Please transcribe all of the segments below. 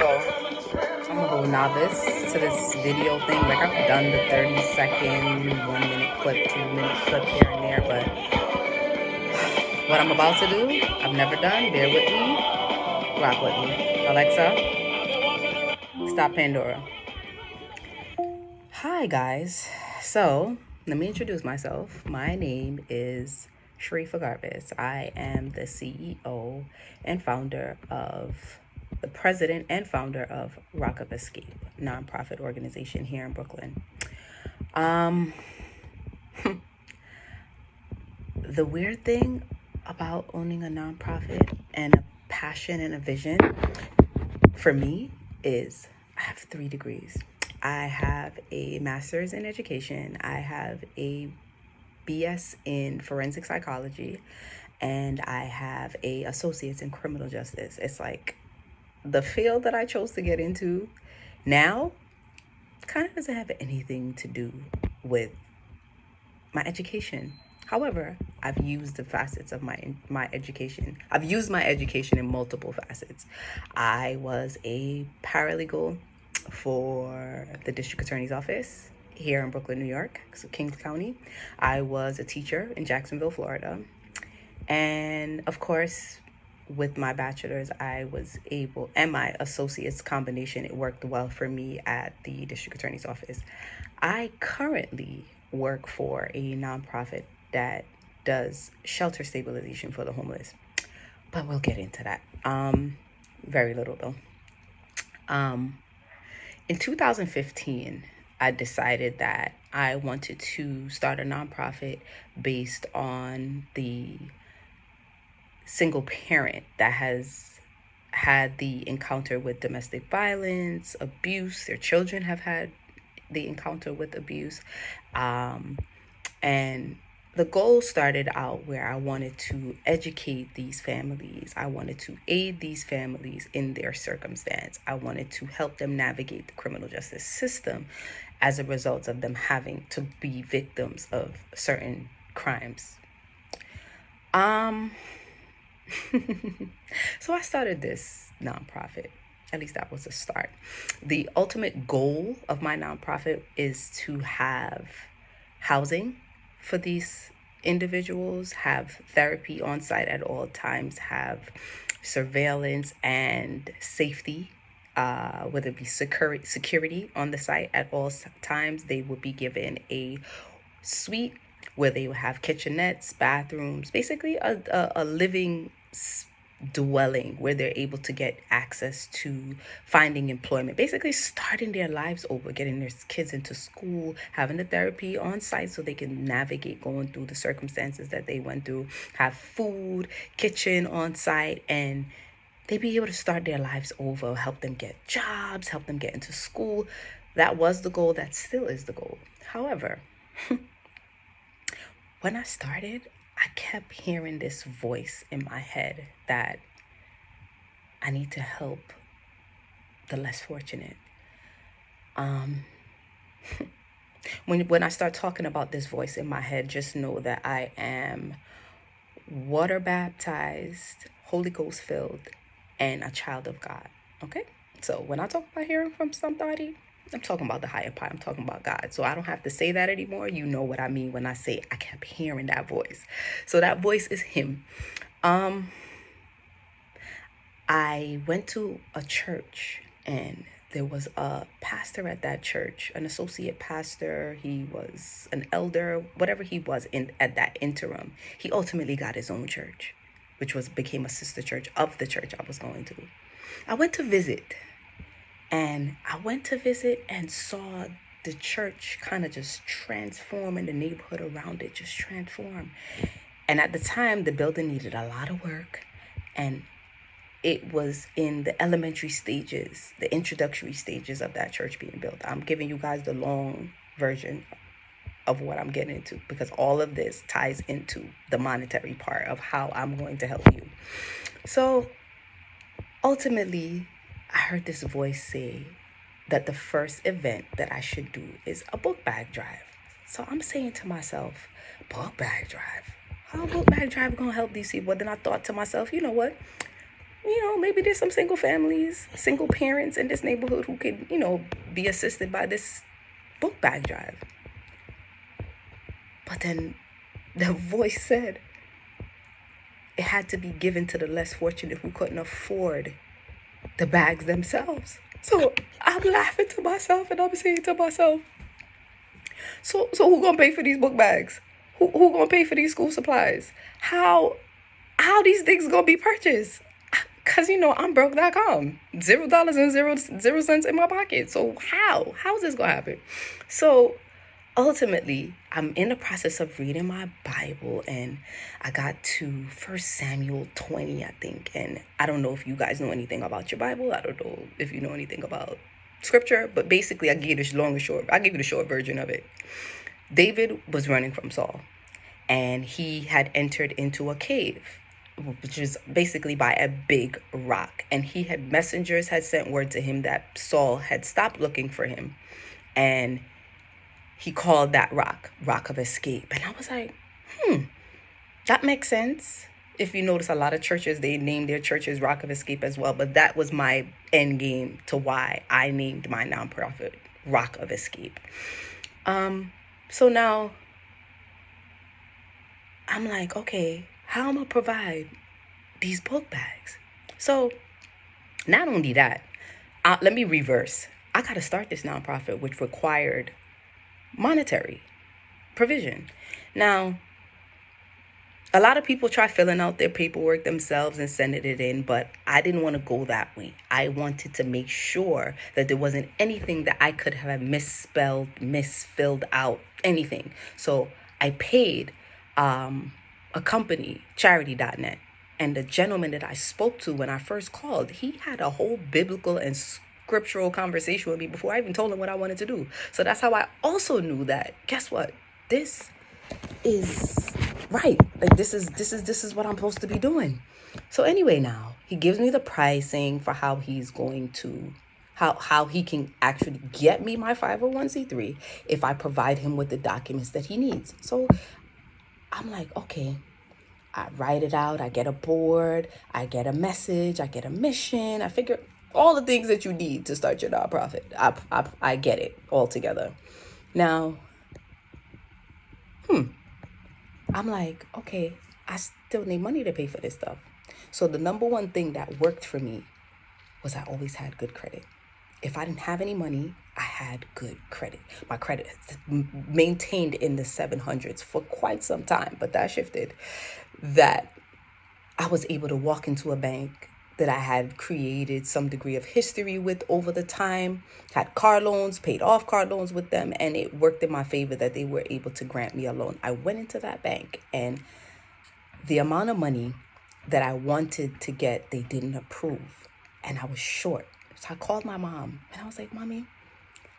I'm a whole novice to this video thing. Like, I've done the 30-second, 1 minute clip, 2 minute clip here and there, but what I'm about to do, I've never done. Bear with me. Rock with me. Alexa, stop Pandora. Hi, guys. So, let me introduce myself. My name is Sharifa Garbus. I am the CEO and founder of the president and founder of Rock of Escape, nonprofit organization here in Brooklyn. The weird thing about owning a nonprofit and a passion and a vision for me is I have 3 degrees. I have a master's in education. I have a BS in forensic psychology, and I have a associate's in criminal justice. It's like the field that I chose to get into now kind of doesn't have anything to do with my education. However, I've used the facets of my education. I've used my education in multiple facets. I was a paralegal for the district attorney's office here in Brooklyn, New York, so Kings County. I was a teacher in Jacksonville, Florida. And of course, with my bachelor's, I was able, and my associate's combination, it worked well for me at the district attorney's office. I currently work for a nonprofit that does shelter stabilization for the homeless, but we'll get into that. Very little though. In 2015, I decided that I wanted to start a nonprofit based on the single parent that has had the encounter with domestic violence, abuse. Their children have had the encounter with abuse. And the goal started out where I wanted to educate these families. I wanted to aid these families in their circumstance. I wanted to help them navigate the criminal justice system as a result of them having to be victims of certain crimes. So I started this nonprofit. At least that was the start. The ultimate goal of my nonprofit is to have housing for these individuals, have therapy on site at all times, have surveillance and safety, whether it be security on the site at all times. They will be given a suite where they will have kitchenettes, bathrooms, basically a living dwelling where they're able to get access to finding employment, basically starting their lives over, getting their kids into school, having the therapy on site so they can navigate going through the circumstances that they went through, have food, kitchen on site, and they be able to start their lives over, help them get jobs, help them get into school. That was the goal. That still is the goal. However, when I started, I kept hearing this voice in my head that I need to help the less fortunate. When I start talking about this voice in my head, just know that I am water baptized, Holy Ghost filled, and a child of God. Okay? So when I talk about hearing from somebody, I'm talking about the higher power. I'm talking about God. So I don't have to say that anymore. You know what I mean when I say I kept hearing that voice. So that voice is him. I went to a church, and there was a pastor at that church, an associate pastor. He was an elder, whatever he was at that interim. He ultimately got his own church, which became a sister church of the church I was going to. I went to visit. And I went to visit and saw the church kind of just transform, and the neighborhood around it just transform. And at the time, the building needed a lot of work, and it was in the elementary stages, the introductory stages of that church being built. I'm giving you guys the long version of what I'm getting into, because all of this ties into the monetary part of how I'm going to help you. So ultimately, I heard this voice say that the first event that I should do is a book bag drive. So I'm saying to myself, book bag drive? How book bag drive gonna help these people? Then I thought to myself, you know what? maybe there's some single families, single parents in this neighborhood who could, be assisted by this book bag drive. But then the voice said it had to be given to the less fortunate who couldn't afford the bags themselves. So I'm laughing to myself and I'm saying to myself, so who gonna pay for these book bags? Who gonna pay for these school supplies? How these things gonna be purchased? Cause I'm broke.com. $0 and zero cents in my pocket. So how is this gonna happen? So ultimately, I'm in the process of reading my Bible, and I got to 1 Samuel 20, I think. And I don't know if you guys know anything about your Bible. I don't know if you know anything about scripture, but basically I give you the short version of it. David was running from Saul, and he had entered into a cave, which was basically by a big rock. And messengers had sent word to him that Saul had stopped looking for him. And he called that rock of escape. And I was like, that makes sense. If you notice, a lot of churches, they name their churches Rock of Escape as well. But that was my end game to why I named my nonprofit Rock of Escape. So now I'm like, okay, how am I provide these book bags? So not only that, let me reverse. I got to start this nonprofit, which required monetary provision. Now, a lot of people try filling out their paperwork themselves and sending it in, but I didn't want to go that way. I wanted to make sure that there wasn't anything that I could have misfilled out, anything. So I paid a company, charity.net. And the gentleman that I spoke to when I first called, he had a whole biblical and scriptural conversation with me before I even told him what I wanted to do. So that's how I also knew that, guess what? This is right. Like this is what I'm supposed to be doing. So anyway, now he gives me the pricing for how he's going to how he can actually get me my 501c3 if I provide him with the documents that he needs. So I'm like, okay, I write it out, I get a board, I get a message, I get a mission, I figure all the things that you need to start your nonprofit. I get it all together. Now, I'm like, okay, I still need money to pay for this stuff. So the number one thing that worked for me was I always had good credit. If I didn't have any money, I had good credit. My credit maintained in the 700s for quite some time, but that shifted. That I was able to walk into a bank that I had created some degree of history with over the time, had car loans, paid off car loans with them, and it worked in my favor that they were able to grant me a loan. I went into that bank, and the amount of money that I wanted to get, they didn't approve, and I was short. So I called my mom, and I was like, Mommy,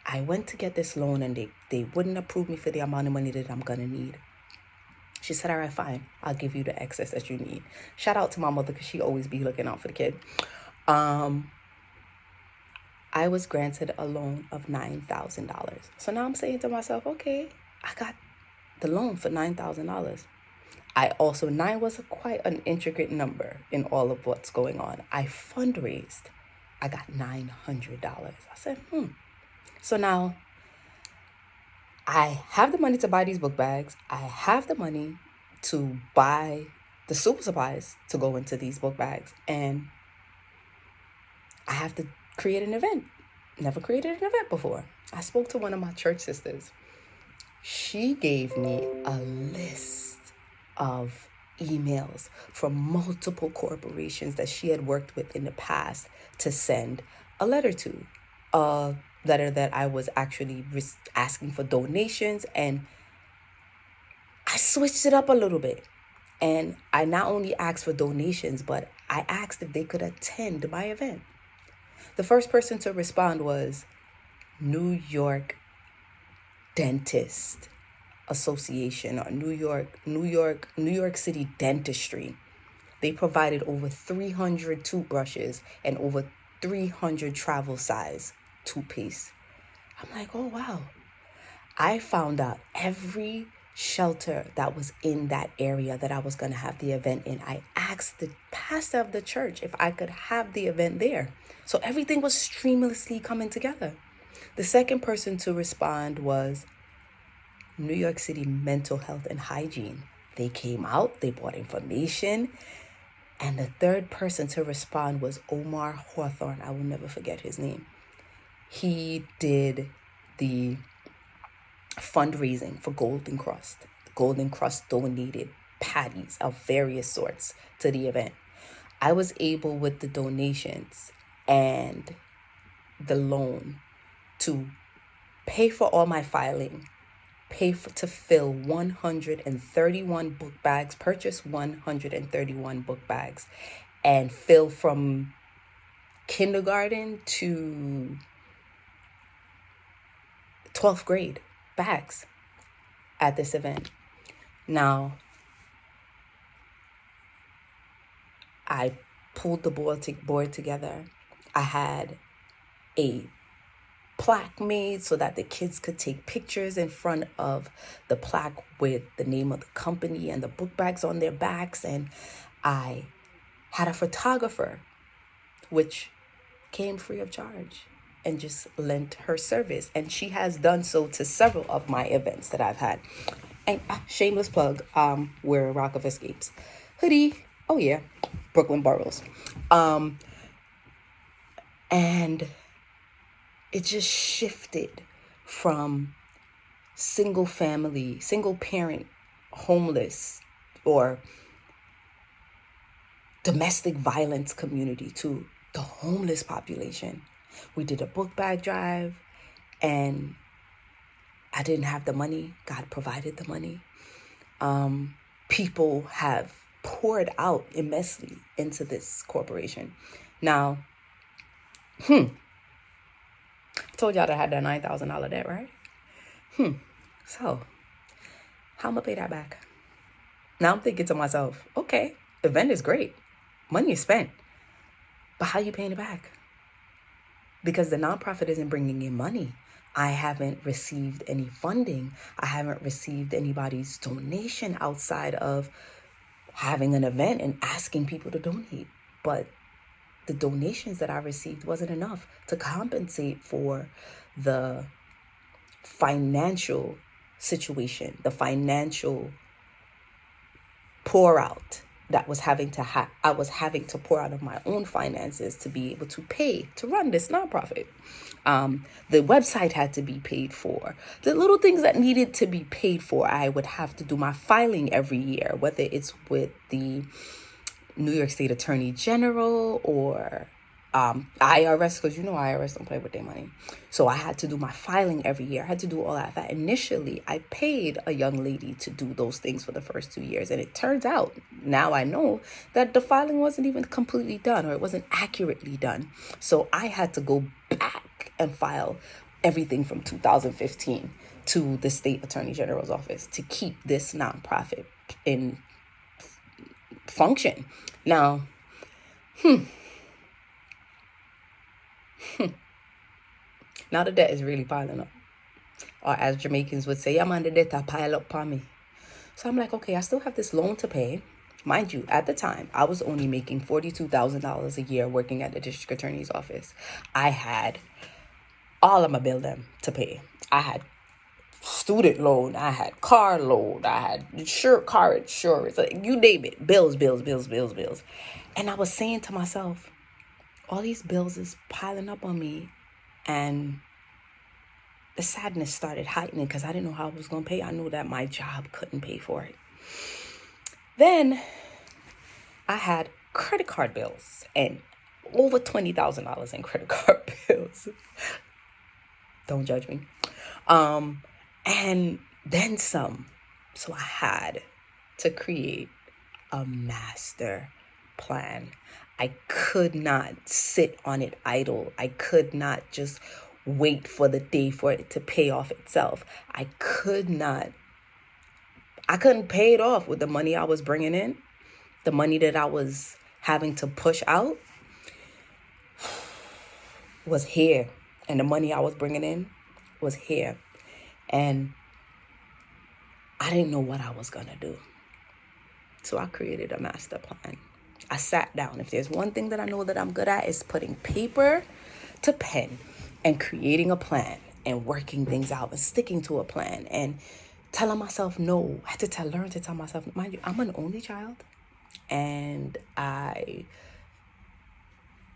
I went to get this loan, and they wouldn't approve me for the amount of money that I'm going to need. She said, all right, fine. I'll give you the excess that you need. Shout out to my mother because she always be looking out for the kid. I was granted a loan of $9,000. So now I'm saying to myself, okay, I got the loan for $9,000. I also, 9 was quite an intricate number in all of what's going on. I fundraised. I got $900. I said, So now I have the money to buy these book bags. I have the money to buy the super supplies to go into these book bags. And I have to create an event. Never created an event before. I spoke to one of my church sisters. She gave me a list of emails from multiple corporations that she had worked with in the past to send a letter to. A letter that I was actually asking for donations, and I switched it up a little bit. And I not only asked for donations, but I asked if they could attend my event. The first person to respond was New York Dentist Association, or New York City Dentistry. They provided over 300 toothbrushes and over 300 travel size toothpaste. I'm like, oh wow. I found out every shelter that was in that area that I was going to have the event in. I asked the pastor of the church if I could have the event there. So everything was streamlessly coming together. The second person to respond was New York City Mental Health and Hygiene. They came out, they brought information. And the third person to respond was Omar Hawthorne. I will never forget his name. He did the fundraising for Golden Krust. Golden Krust donated patties of various sorts to the event. I was able, with the donations and the loan, to pay for all my filing, to fill 131 book bags, purchase 131 book bags, and fill from kindergarten to 12th grade bags at this event. Now, I pulled the board together. I had a plaque made so that the kids could take pictures in front of the plaque with the name of the company and the book bags on their backs. And I had a photographer, which came free of charge and just lent her service. And she has done so to several of my events that I've had. And shameless plug, we're Rock of Escapes. Hoodie, oh yeah, Brooklyn Boroughs. And it just shifted from single parent, homeless, or domestic violence community to the homeless population. We did a book bag drive, and I didn't have the money. God provided the money. People have poured out immensely into this corporation. Now, I told y'all that I had that $9,000 debt, right? So, how am I pay that back? Now I'm thinking to myself, okay, event is great. Money is spent. But how are you paying it back? Because the nonprofit isn't bringing in money. I haven't received any funding. I haven't received anybody's donation outside of having an event and asking people to donate. But the donations that I received wasn't enough to compensate for the financial situation, the financial pour out that was I was having to pour out of my own finances to be able to pay to run this nonprofit. The website had to be paid for. The little things that needed to be paid for, I would have to do my filing every year, whether it's with the New York State Attorney General or IRS, because IRS don't play with their money. So I had to do my filing every year. I had to do all that. Initially, I paid a young lady to do those things for the first 2 years. And it turns out, now I know, that the filing wasn't even completely done, or it wasn't accurately done. So I had to go back and file everything from 2015 to the State Attorney General's office to keep this nonprofit in function. Now, now the debt is really piling up. Or as Jamaicans would say, yeah man, the debt a pile up on me. So I'm like, okay, I still have this loan to pay. Mind you, at the time, I was only making $42,000 a year working at the district attorney's office. I had all of my bill them to pay. I had student loan, I had car loan, I had car insurance, you name it, bills. And I was saying to myself, all these bills is piling up on me, and the sadness started heightening because I didn't know how I was going to pay. I knew that my job couldn't pay for it. Then I had credit card bills and over $20,000 in credit card bills. Don't judge me. And then some. So I had to create a master plan. I could not sit on it idle. I could not just wait for the day for it to pay off itself. I couldn't pay it off with the money I was bringing in. The money that I was having to push out was here. And the money I was bringing in was here. And I didn't know what I was going to do. So I created a master plan. I sat down. If there's one thing that I know that I'm good at, is putting paper to pen and creating a plan and working things out and sticking to a plan and telling myself no. I had to learn to tell myself, mind you, I'm an only child, and I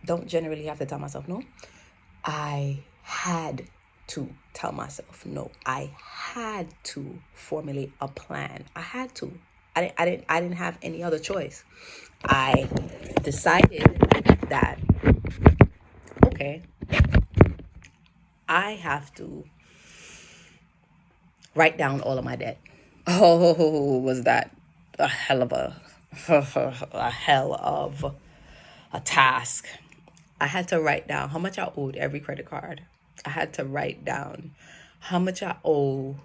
don't generally have to tell myself no. I had to tell myself no. I had to formulate a plan. I had to. I didn't have any other choice. I decided that, okay, I have to write down all of my debt. Oh, was that a hell of a hell of a task. I had to write down how much I owed every credit card. I had to write down how much I owe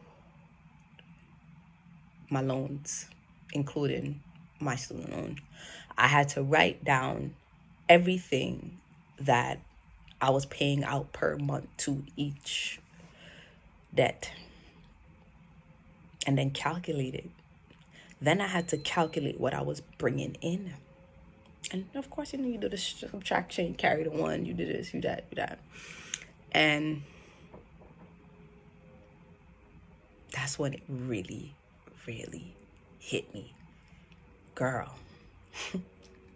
my loans, including my student loan. I had to write down everything that I was paying out per month to each debt, and then calculate it. Then I had to calculate what I was bringing in. And of course, you do the subtraction, you carry the one, you do this, you that, you that. And that's when it really, really hit me. Girl,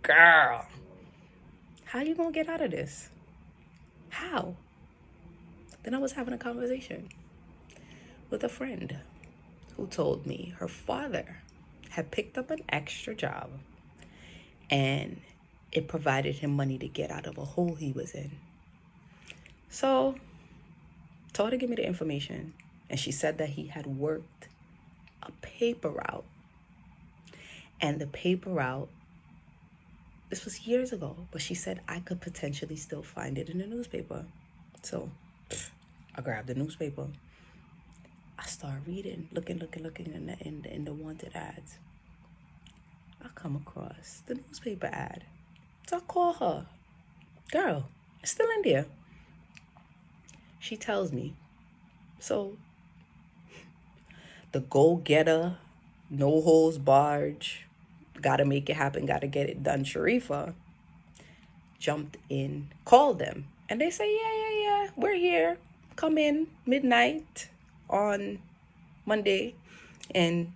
girl, how you gonna get out of this? How? Then I was having a conversation with a friend who told me her father had picked up an extra job and it provided him money to get out of a hole he was in. So, told her to give me the information, and she said that he had worked a paper route. And the paper route, this was years ago, but she said I could potentially still find it in the newspaper. So I grabbed the newspaper. I started reading, looking in the wanted ads. I come across the newspaper ad. So I call her. Girl, it's still in there. She tells me, so the go-getter, no holds barge, gotta make it happen, gotta get it done, Sharifa jumped in, called them, and they say, yeah, we're here. Come in midnight on Monday, and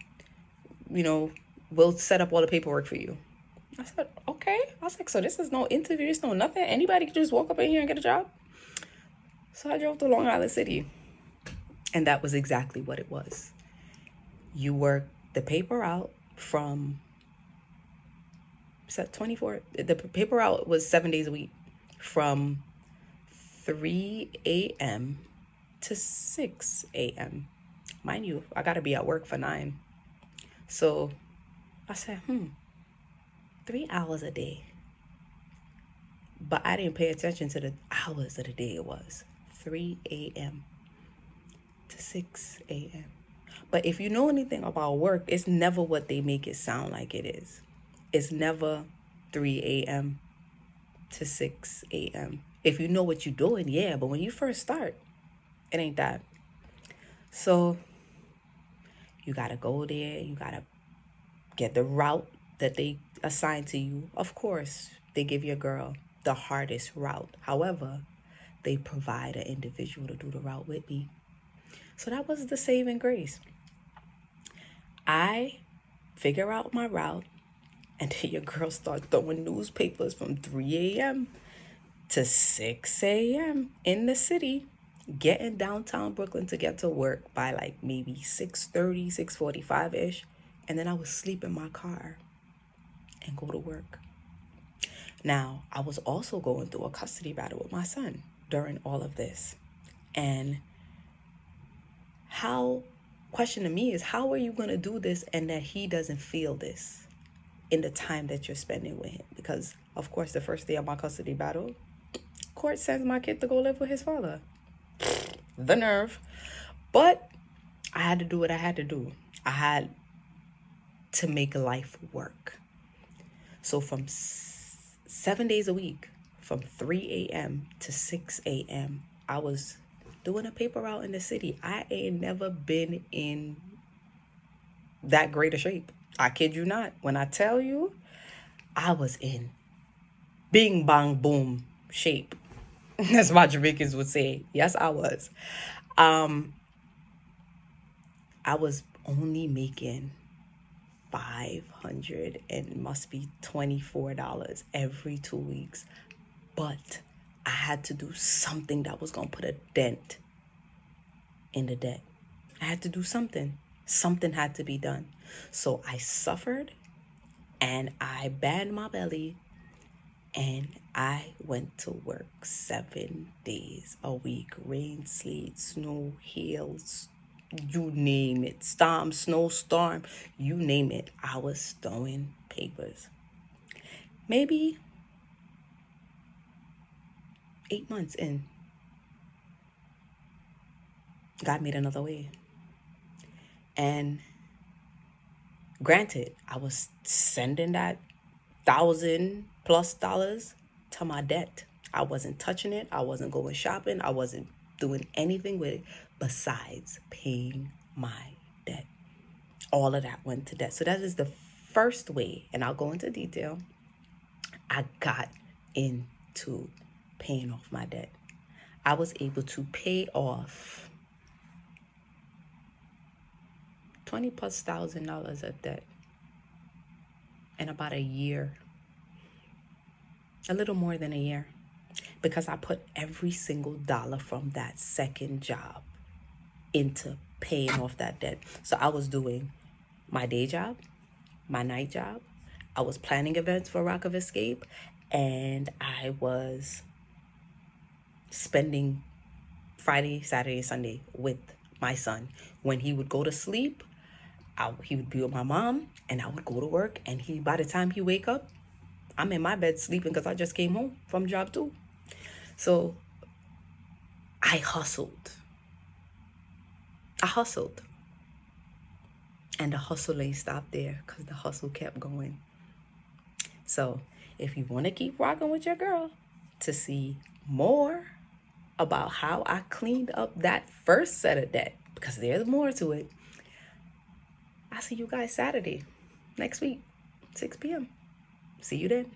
we'll set up all the paperwork for you. I said, okay. I was like, so this is no interview, it's no nothing. Anybody can just walk up in here and get a job. So I drove to Long Island City, and that was exactly what it was. You work the paper out from 24. The paper route was 7 days a week from 3 a.m. to 6 a.m. Mind you, I got to be at work for 9. So I said, 3 hours a day. But I didn't pay attention to the hours of the day it was. 3 a.m. to 6 a.m. But if you know anything about work, it's never what they make it sound like it is. It's never 3 a.m. to 6 a.m. If you know what you're doing, yeah, but when you first start, it ain't that. So you gotta go there, you gotta get the route that they assign to you. Of course, they give your girl the hardest route. However, they provide an individual to do the route with me. So that was the saving grace. I figure out my route, and then your girl starts throwing newspapers from 3 a.m. to 6 a.m. in the city, getting downtown Brooklyn to get to work by like maybe 6:30, 6:45-ish. And then I would sleep in my car and go to work. Now, I was also going through a custody battle with my son during all of this. And question to me is, how are you going to do this and that he doesn't feel this in the time that you're spending with him? Because, of course, the first day of my custody battle, court sends my kid to go live with his father. The nerve. But I had to do what I had to do. I had to make life work. So from 7 days a week, from 3 a.m. to 6 a.m., I was doing a paper route in the city. I ain't never been in that great a shape. I kid you not. When I tell you, I was in bing bang boom shape. That's what Jamaicans would say. Yes, I was. Um, I was only making 500 and must be $24 every 2 weeks. But I had to do something that was gonna put a dent in the debt. I had to do something. Something had to be done. So I suffered and I banged my belly and I went to work 7 days a week. Rain, sleet, snow, hails, you name it. Storm, snowstorm, you name it. I was throwing papers. Maybe 8 months in, God made another way. And granted, I was sending that $1,000+ to my debt. I wasn't touching it. I wasn't going shopping. I wasn't doing anything with it besides paying my debt. All of that went to debt. So that is the first way, and I'll go into detail, I got into paying off my debt. I was able to pay off $20,000+ of debt in about a year, a little more than a year, because I put every single dollar from that second job into paying off that debt. So I was doing my day job, my night job, I was planning events for Rock of Escape, and I was spending Friday, Saturday, Sunday with my son. When he would go to sleep, he would be with my mom, and I would go to work, and by the time he wake up, I'm in my bed sleeping because I just came home from job 2. So I hustled. And the hustle ain't stopped there because the hustle kept going. So if you want to keep rocking with your girl to see more about how I cleaned up that first set of debt, because there's more to it, I'll see you guys Saturday next week, 6 p.m. See you then.